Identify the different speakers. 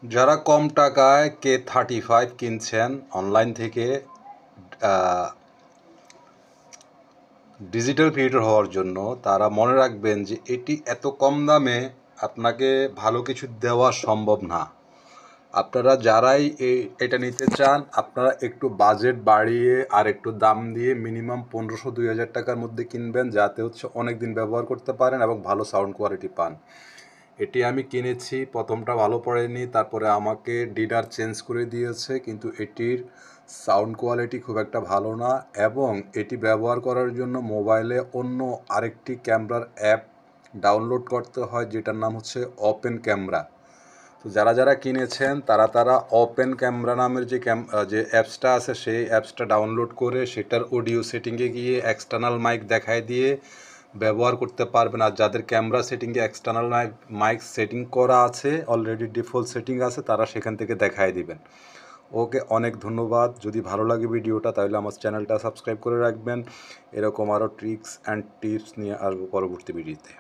Speaker 1: যারা কম টাকায় K35 কিনছেন অনলাইন থেকে ডিজিটাল ক্রিয়েটর হওয়ার জন্য, তারা মনে রাখবেন যে এটি এত কম দামে আপনাকে ভালো কিছু দেওয়া সম্ভব না। আপনারা যারাই এটা নিতে চান, আপনারা একটু বাজেট বাড়িয়ে আর একটু দাম দিয়ে মিনিমাম 1500-2000 টাকার মধ্যে কিনবেন, যাতে হচ্ছে অনেক দিন ব্যবহার করতে পারেন এবং ভালো সাউন্ড কোয়ালিটি পান। এটি আমি কিনেছি, প্রথমটা ভালো পড়েনি, তারপরে আমাকে ডিলার চেঞ্জ করে দিয়েছে, কিন্তু এটির সাউন্ড কোয়ালিটি খুব একটা ভালো না এবং এটি ব্যবহার করার জন্য মোবাইলে অন্য আরেকটি ক্যামেরার অ্যাপ ডাউনলোড করতে হয়, যেটার নাম হচ্ছে ওপেন ক্যামেরা। তো যারা কিনেছেন তারা ওপেন ক্যামেরা নামের যে অ্যাপসটা আছে, সেই অ্যাপসটা ডাউনলোড করে সেটার অডিও সেটিংয়ে গিয়ে এক্সটার্নাল মাইক দেখায় দিয়ে ব্যবহার করতে পারবেন। আর যাদের ক্যামেরা সেটিংয়ে এক্সটার্নাল মাইক সেটিং করা আছে, অলরেডি ডিফল্ট সেটিং আছে, তারা সেখান থেকে দেখায় দিবেন। ওকে, অনেক ধন্যবাদ। যদি ভালো লাগে ভিডিওটা তাহলে আমার চ্যানেলটা সাবস্ক্রাইব করে রাখবেন। এরকম আরও ট্রিক্স অ্যান্ড টিপস নিয়ে আসবো পরবর্তী ভিডিওতে।